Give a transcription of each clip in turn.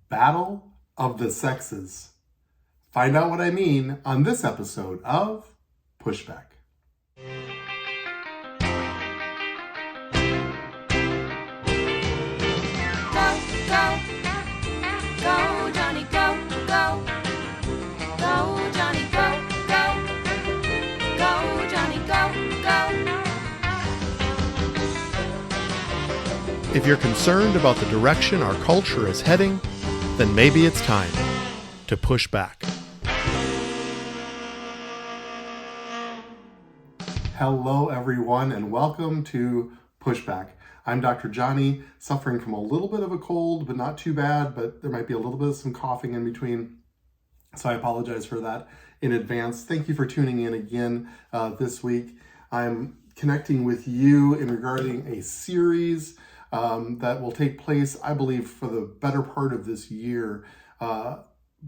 Battle of the Sexes. Find out what I mean on this episode of Pushback. If you're concerned about the direction our culture is heading, then maybe it's time to push back. Hello, everyone, and welcome to Pushback. I'm Dr. Johnny, suffering from a little bit of a cold, but not too bad, but there might be a little bit of some coughing in between. So I apologize for that in advance. Thank you for tuning in again this week. I'm connecting with you in regarding a series that will take place, I believe, for the better part of this year,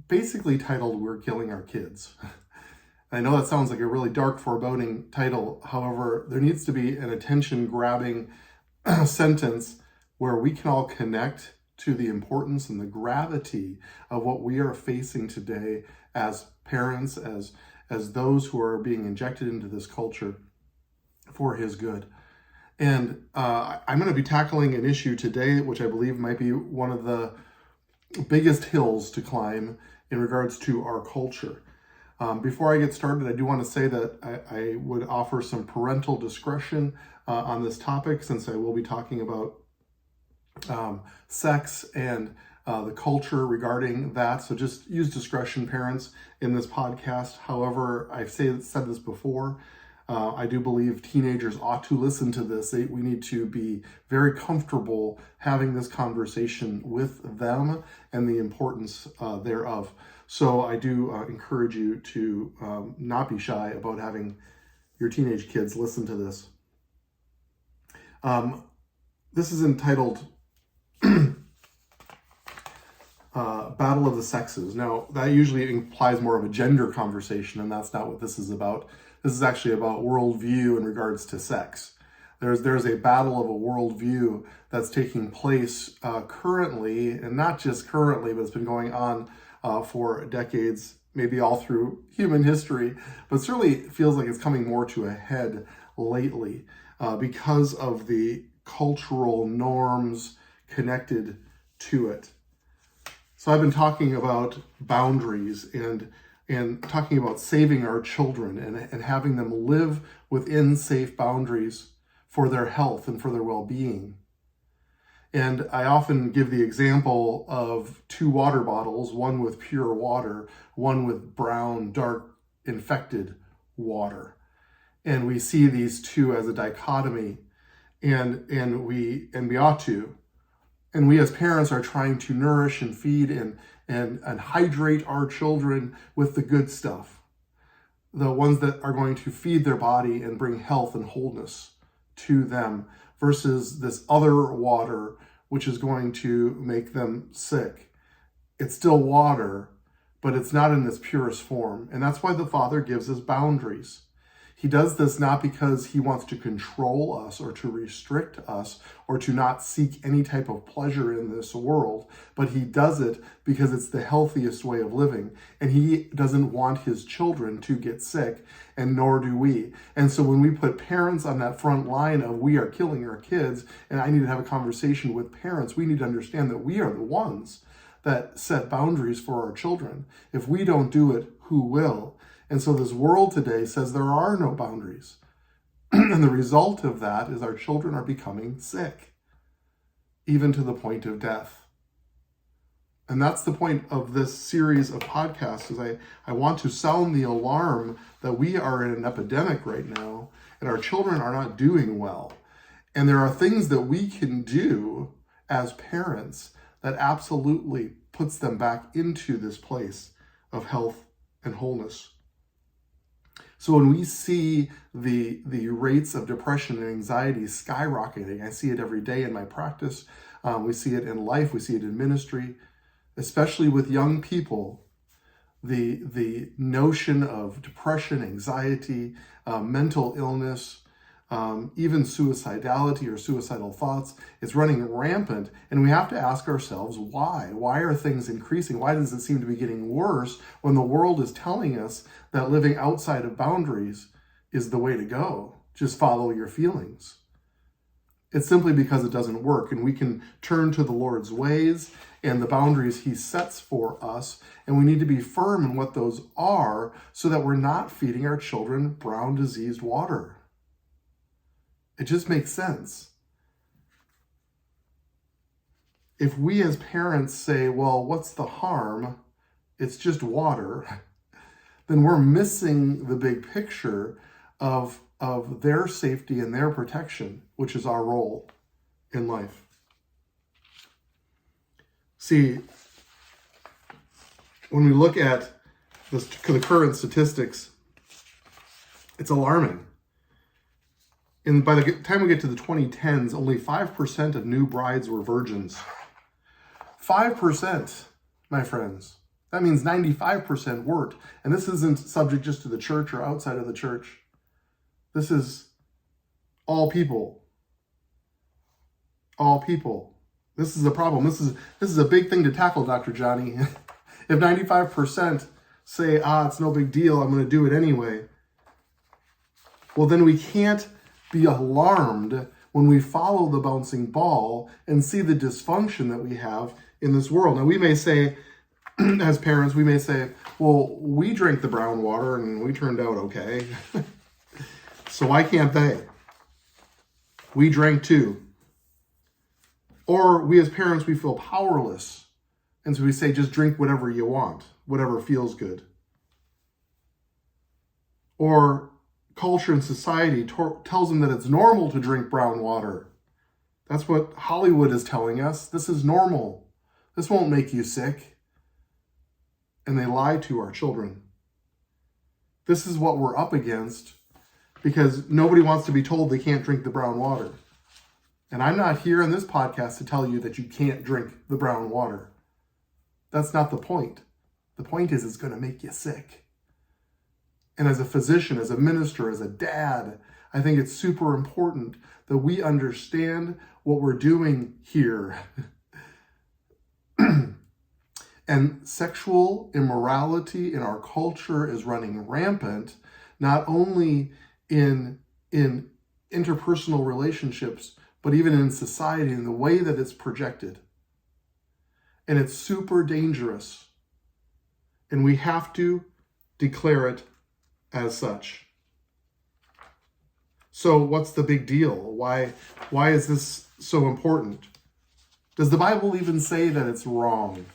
basically titled We're Killing Our Kids. I know that sounds like a really dark, foreboding title. However, there needs to be an attention-grabbing sentence where we can all connect to the importance and the gravity of what we are facing today as parents, as those who are being injected into this culture for his good. And I'm going to be tackling an issue today, which I believe might be one of the biggest hills to climb in regards to our culture. Before I get started, I do want to say that I would offer some parental discretion on this topic, since I will be talking about sex and the culture regarding that. So just use discretion, parents, in this podcast. However, I've said this before. I do believe teenagers ought to listen to this. We need to be very comfortable having this conversation with them and the importance thereof. So I do encourage you to not be shy about having your teenage kids listen to this. This is entitled Battle of the Sexes. Now, that usually implies more of a gender conversation, and that's not what this is about. This is actually about worldview in regards to sex. There's a battle of a worldview that's taking place currently, and not just currently, but it's been going on for decades, maybe all through human history, but certainly feels like it's coming more to a head lately because of the cultural norms connected to it. So I've been talking about boundaries and talking about saving our children and having them live within safe boundaries for their health and for their well-being. And I often give the example of two water bottles, one with pure water, one with brown, dark, infected water. And we see these two as a dichotomy, and we ought to. And we as parents are trying to nourish and feed and hydrate our children with the good stuff, the ones that are going to feed their body and bring health and wholeness to them, versus this other water, which is going to make them sick. It's still water, but it's not in its purest form. And that's why the Father gives us boundaries. He does this not because he wants to control us or to restrict us or to not seek any type of pleasure in this world, but he does it because it's the healthiest way of living. And he doesn't want his children to get sick, and nor do we. And so when we put parents on that front line of we are killing our kids, and I need to have a conversation with parents, we need to understand that we are the ones that set boundaries for our children. If we don't do it, who will? And so this world today says there are no boundaries. And the result of that is our children are becoming sick, even to the point of death. And that's the point of this series of podcasts, is I want to sound the alarm that we are in an epidemic right now, and our children are not doing well. And there are things that we can do as parents that absolutely puts them back into this place of health and wholeness. So when we see the rates of depression and anxiety skyrocketing, I see it every day in my practice. We see it in life. We see it in ministry, especially with young people. The notion of depression, anxiety, mental illness, even suicidality or suicidal thoughts. It's running rampant, and we have to ask ourselves why. Why are things increasing? Why does it seem to be getting worse when the world is telling us that living outside of boundaries is the way to go? Just follow your feelings. It's simply because it doesn't work, and we can turn to the Lord's ways and the boundaries he sets for us, and we need to be firm in what those are so that we're not feeding our children brown diseased water. It just makes sense. If we as parents say, well, what's the harm? It's just water, then we're missing the big picture of their safety and their protection, which is our role in life. See, when we look at the current statistics, it's alarming. And by the time we get to the 2010s, only 5% of new brides were virgins. 5%, my friends. That means 95% weren't. And this isn't subject just to the church or outside of the church. This is all people. All people. This is a problem. This is a big thing to tackle, Dr. Johnny. If 95% say, it's no big deal, I'm going to do it anyway, well, then we can't be alarmed when we follow the bouncing ball and see the dysfunction that we have in this world. Now, we may say, as parents, we may say, well, we drank the brown water and we turned out okay. So why can't they? We drank too. Or we as parents, we feel powerless. And so we say, just drink whatever you want, whatever feels good. Or culture and society tells them that it's normal to drink brown water. That's what Hollywood is telling us. This is normal. This won't make you sick. And they lie to our children. This is what we're up against because nobody wants to be told they can't drink the brown water. And I'm not here in this podcast to tell you that you can't drink the brown water. That's not the point. The point is it's going to make you sick. And as a physician, as a minister, as a dad, I think it's super important that we understand what we're doing here. And sexual immorality in our culture is running rampant, not only in interpersonal relationships, but even in society, in the way that it's projected. And it's super dangerous. And we have to declare it as such. So what's the big deal? Why is this so important? Does the Bible even say that it's wrong?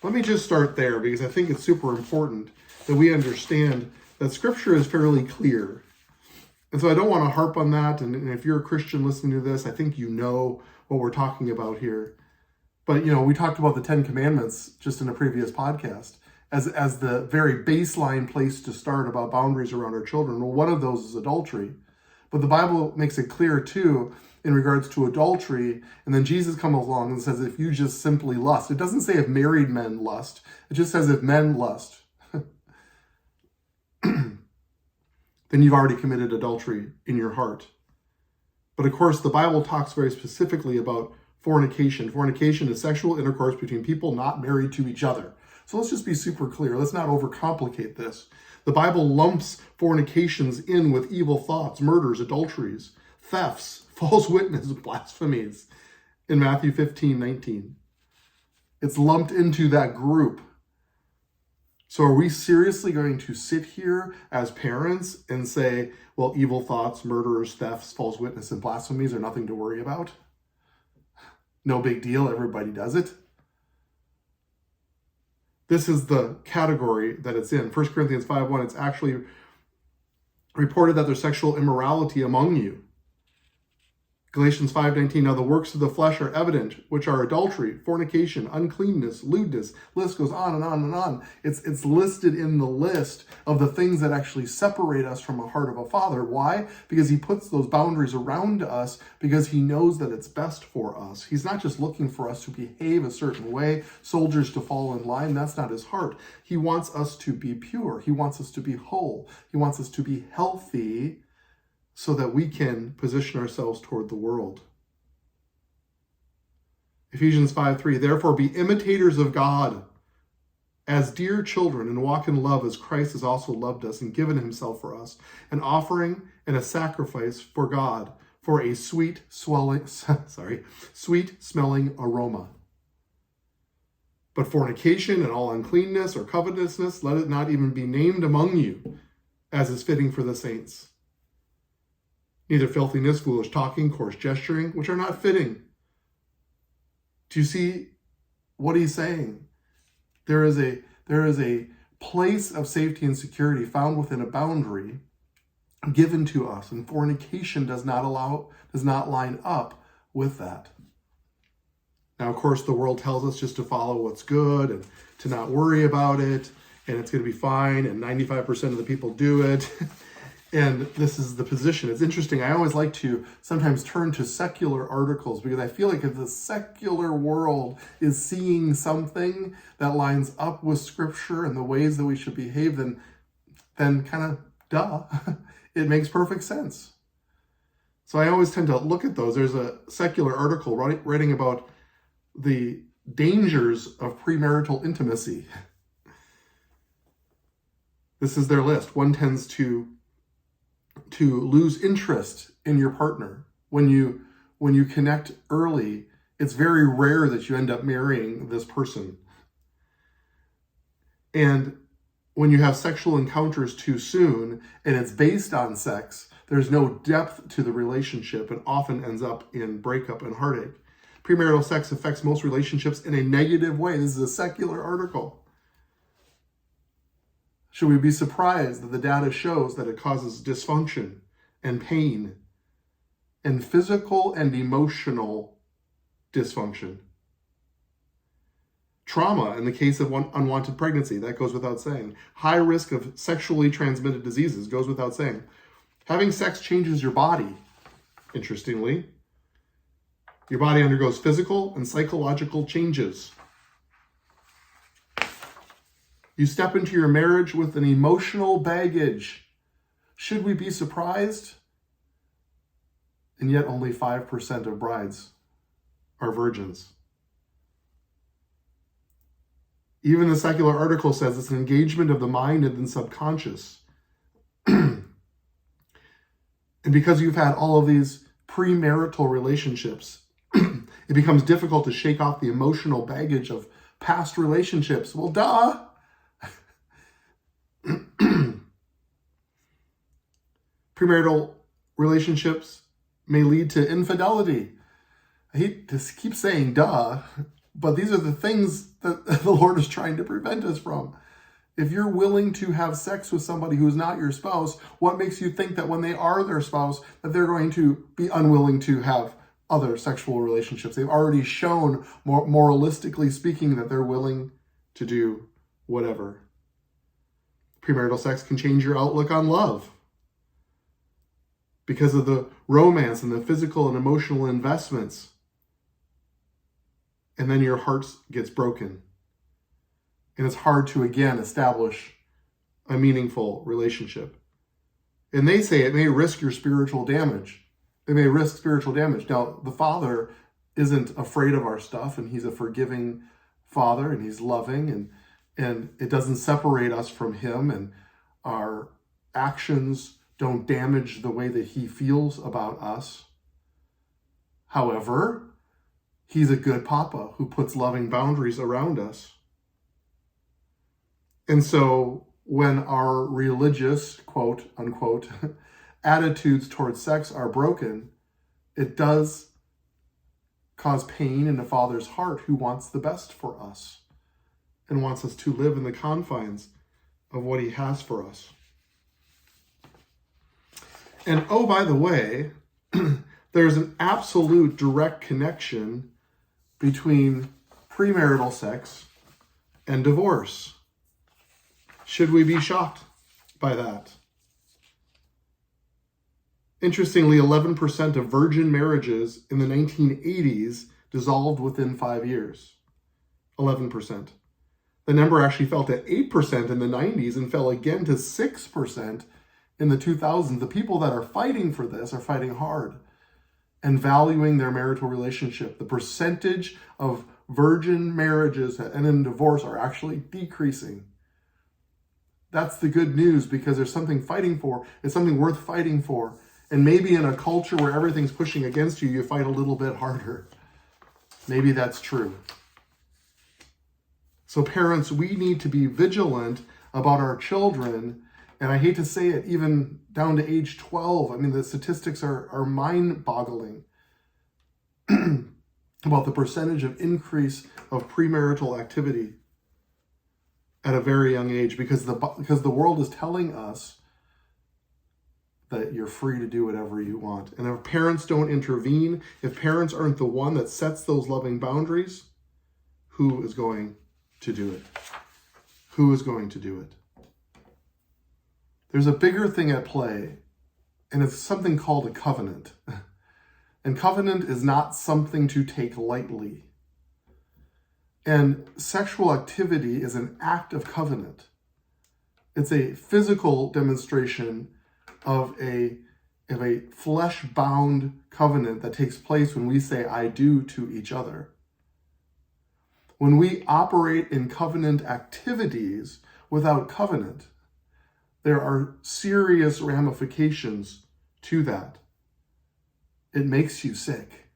Let me just start there because I think it's super important that we understand that Scripture is fairly clear. And so I don't want to harp on that. And if you're a Christian listening to this, I think you know what we're talking about here. But, we talked about the 10 Commandments just in a previous podcast as the very baseline place to start about boundaries around our children. Well, one of those is adultery. But the Bible makes it clear, too, in regards to adultery. And then Jesus comes along and says, if you just simply lust. It doesn't say if married men lust. It just says if men lust. Then you've already committed adultery in your heart. But of course, the Bible talks very specifically about fornication. Fornication is sexual intercourse between people not married to each other. So let's just be super clear. Let's not overcomplicate this. The Bible lumps fornications in with evil thoughts, murders, adulteries, thefts, false witness, blasphemies in Matthew 15:19. It's lumped into that group. So are we seriously going to sit here as parents and say, well, evil thoughts, murders, thefts, false witness, and blasphemies are nothing to worry about? No big deal, everybody does it. This is the category that it's in. 1 Corinthians 5:1, it's actually reported that there's sexual immorality among you. Galatians 5:19, now the works of the flesh are evident, which are adultery, fornication, uncleanness, lewdness. List goes on and on and on. It's listed in the list of the things that actually separate us from the heart of a father. Why? Because he puts those boundaries around us because he knows that it's best for us. He's not just looking for us to behave a certain way, soldiers to fall in line. That's not his heart. He wants us to be pure. He wants us to be whole. He wants us to be healthy so that we can position ourselves toward the world. Ephesians 5:3, therefore be imitators of God as dear children and walk in love as Christ has also loved us and given himself for us, an offering and a sacrifice for God for a sweet smelling aroma. But fornication and all uncleanness or covetousness, let it not even be named among you, as is fitting for the saints. Neither filthiness, foolish talking, coarse gesturing, which are not fitting. Do you see what he's saying? There is a place of safety and security found within a boundary given to us, and fornication does not line up with that. Now, of course, the world tells us just to follow what's good and to not worry about it, and it's going to be fine, and 95% of the people do it. And this is the position. It's interesting. I always like to sometimes turn to secular articles because I feel like if the secular world is seeing something that lines up with Scripture and the ways that we should behave, then kind of duh, it makes perfect sense. So I always tend to look at those. There's a secular article writing about the dangers of premarital intimacy. This is their list. One tends to lose interest in your partner. When you connect early, it's very rare that you end up marrying this person. And when you have sexual encounters too soon and it's based on sex, there's no depth to the relationship and often ends up in breakup and heartache. Premarital sex affects most relationships in a negative way. This is a secular article. Should we be surprised that the data shows that it causes dysfunction and pain and physical and emotional dysfunction? Trauma in the case of unwanted pregnancy, that goes without saying. High risk of sexually transmitted diseases goes without saying. Having sex changes your body, interestingly. Your body undergoes physical and psychological changes. You step into your marriage with an emotional baggage. Should we be surprised? And yet only 5% of brides are virgins. Even the secular article says it's an engagement of the mind and the subconscious. And because you've had all of these premarital relationships, it becomes difficult to shake off the emotional baggage of past relationships. Well, duh. Premarital relationships may lead to infidelity. I hate to keep saying duh, but these are the things that the Lord is trying to prevent us from. If you're willing to have sex with somebody who's not your spouse, what makes you think that when they are their spouse, that they're going to be unwilling to have other sexual relationships? They've already shown, moralistically speaking, that they're willing to do whatever. Premarital sex can change your outlook on love because of the romance and the physical and emotional investments. And then your heart gets broken. And it's hard to, again, establish a meaningful relationship. And they say it may risk your spiritual damage. It may risk spiritual damage. Now, the Father isn't afraid of our stuff, and he's a forgiving Father, and he's loving, and it doesn't separate us from him, and our actions don't damage the way that he feels about us. However, he's a good papa who puts loving boundaries around us. And so when our religious, quote unquote, attitudes towards sex are broken, it does cause pain in a father's heart who wants the best for us and wants us to live in the confines of what he has for us. And oh, by the way, there's an absolute direct connection between premarital sex and divorce. Should we be shocked by that? Interestingly, 11% of virgin marriages in the 1980s dissolved within 5 years. 11%. The number actually fell to 8% in the 90s and fell again to 6% in the 2000s, the people that are fighting for this are fighting hard and valuing their marital relationship. The percentage of virgin marriages that end in divorce are actually decreasing. That's the good news, because there's something fighting for. It's something worth fighting for. And maybe in a culture where everything's pushing against you, you fight a little bit harder. Maybe that's true. So parents, we need to be vigilant about our children. And I hate to say it, even down to age 12. I mean, the statistics are mind-boggling about the percentage of increase of premarital activity at a very young age, because the world is telling us that you're free to do whatever you want. And if parents don't intervene, if parents aren't the one that sets those loving boundaries, who is going to do it? Who is going to do it? There's a bigger thing at play, and it's something called a covenant. And covenant is not something to take lightly. And sexual activity is an act of covenant. It's a physical demonstration of a flesh-bound covenant that takes place when we say I do to each other. When we operate in covenant activities without covenant, there are serious ramifications to that. It makes you sick.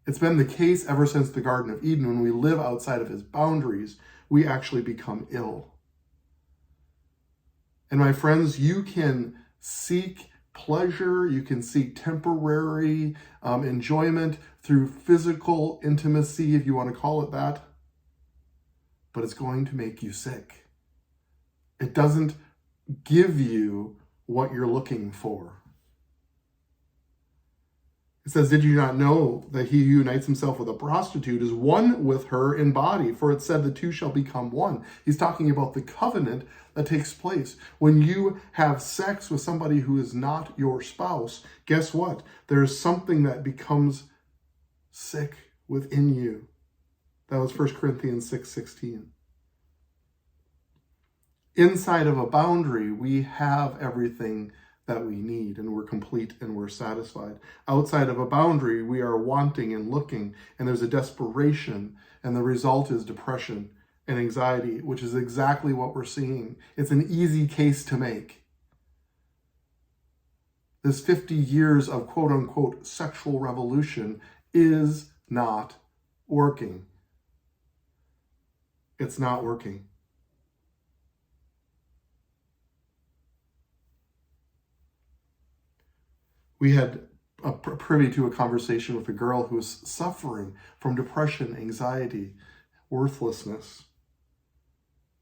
It's been the case ever since the Garden of Eden. When we live outside of his boundaries, we actually become ill. And my friends, you can seek pleasure, you can seek temporary enjoyment through physical intimacy, if you want to call it that, but it's going to make you sick. It doesn't give you what you're looking for. It says, did you not know that he who unites himself with a prostitute is one with her in body? For it said the two shall become one. He's talking about the covenant that takes place. When you have sex with somebody who is not your spouse, guess what? There's something that becomes sick within you. That was 1 Corinthians 6:16. Inside of a boundary, we have everything that we need, and we're complete and we're satisfied. Outside of a boundary, we are wanting and looking, and there's a desperation, and the result is depression and anxiety, which is exactly what we're seeing. It's an easy case to make. This 50 years of quote-unquote sexual revolution is not working. It's not working. We had privy to a conversation with a girl who was suffering from depression, anxiety, worthlessness.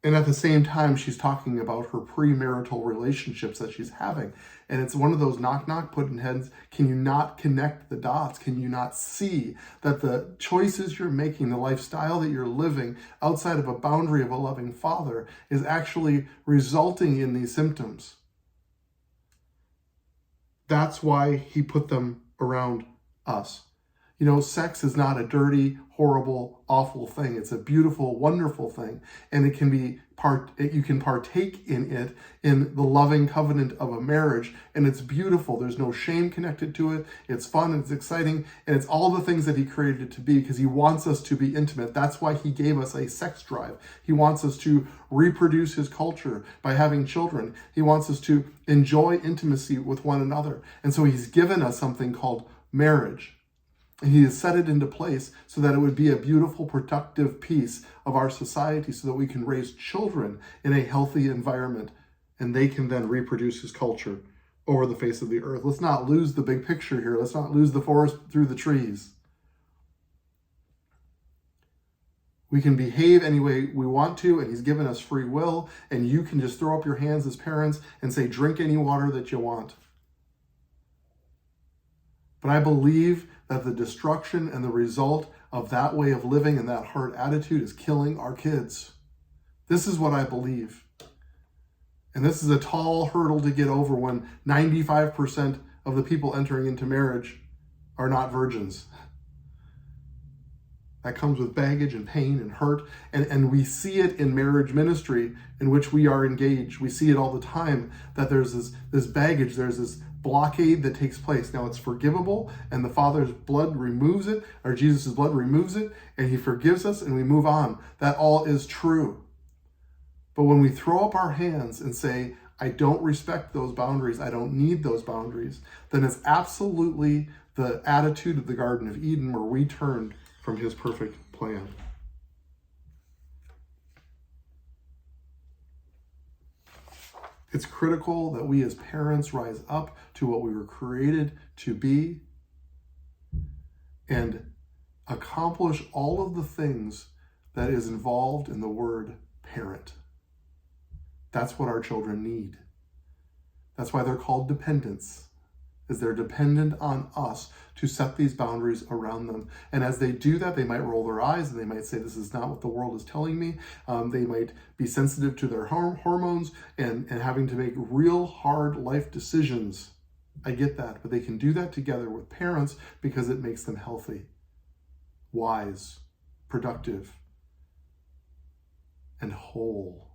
And at the same time, she's talking about her premarital relationships that she's having. And it's one of those knock-knock pudding heads. Can you not connect the dots? Can you not see that the choices you're making, the lifestyle that you're living outside of a boundary of a loving Father is actually resulting in these symptoms? That's why he put them around us. You know, sex is not a dirty, horrible, awful thing. It's a beautiful, wonderful thing. And it can be you can partake in it in the loving covenant of a marriage. And it's beautiful. There's no shame connected to it. It's fun, it's exciting, and it's all the things that he created it to be, because he wants us to be intimate. That's why he gave us a sex drive. He wants us to reproduce his culture by having children. He wants us to enjoy intimacy with one another. And so he's given us something called marriage. And he has set it into place so that it would be a beautiful, productive piece of our society, so that we can raise children in a healthy environment, and they can then reproduce his culture over the face of the earth. Let's not lose the big picture here. Let's not lose the forest through the trees. We can behave any way we want to, and he's given us free will, and you can just throw up your hands as parents and say, drink any water that you want. But I believe that the destruction and the result of that way of living and that hard attitude is killing our kids. This is what I believe. And this is a tall hurdle to get over when 95% of the people entering into marriage are not virgins. That comes with baggage and pain and hurt. And we see it in marriage ministry in which we are engaged. We see it all the time that there's this baggage, there's this blockade that takes place. Now it's forgivable, and the Father's blood removes it, or Jesus' blood removes it, and he forgives us, and we move on. That all is true. But when we throw up our hands and say, I don't respect those boundaries, I don't need those boundaries, then it's absolutely the attitude of the Garden of Eden where we turned from his perfect plan. It's critical that we as parents rise up to what we were created to be and accomplish all of the things that is involved in the word parent. That's what our children need. That's why they're called dependents, is they're dependent on us to set these boundaries around them. And as they do that, they might roll their eyes and they might say, this is not what the world is telling me. They might be sensitive to their hormones and having to make real hard life decisions. I get that, but they can do that together with parents because it makes them healthy, wise, productive, and whole.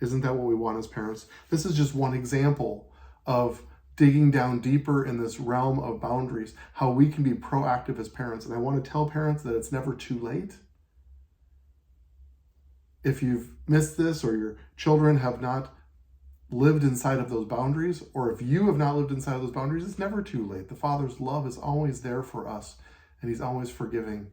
Isn't that what we want as parents? This is just one example of digging down deeper in this realm of boundaries, how we can be proactive as parents. And I want to tell parents that it's never too late. If you've missed this, or your children have not lived inside of those boundaries, or if you have not lived inside of those boundaries, it's never too late. The Father's love is always there for us, and he's always forgiving.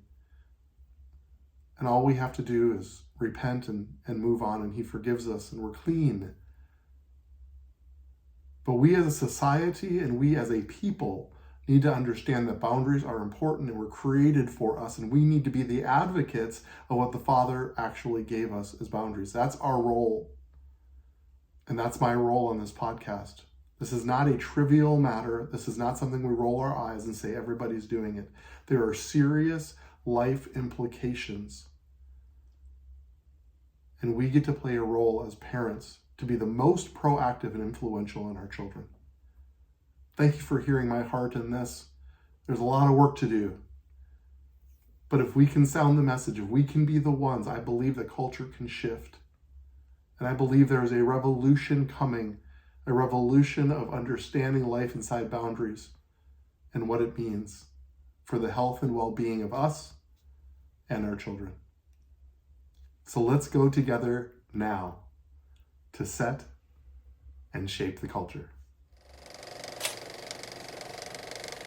And all we have to do is repent and move on, and he forgives us, and we're clean. But we as a society and we as a people need to understand that boundaries are important and were created for us, and we need to be the advocates of what the Father actually gave us as boundaries. That's our role. And that's my role on this podcast. This is not a trivial matter. This is not something we roll our eyes and say everybody's doing it. There are serious life implications. And we get to play a role as parents to be the most proactive and influential in our children. Thank you for hearing my heart in this. There's a lot of work to do. But if we can sound the message, if we can be the ones, I believe that culture can shift. And I believe there is a revolution coming, a revolution of understanding life inside boundaries and what it means for the health and well-being of us and our children. So let's go together now to set and shape the culture.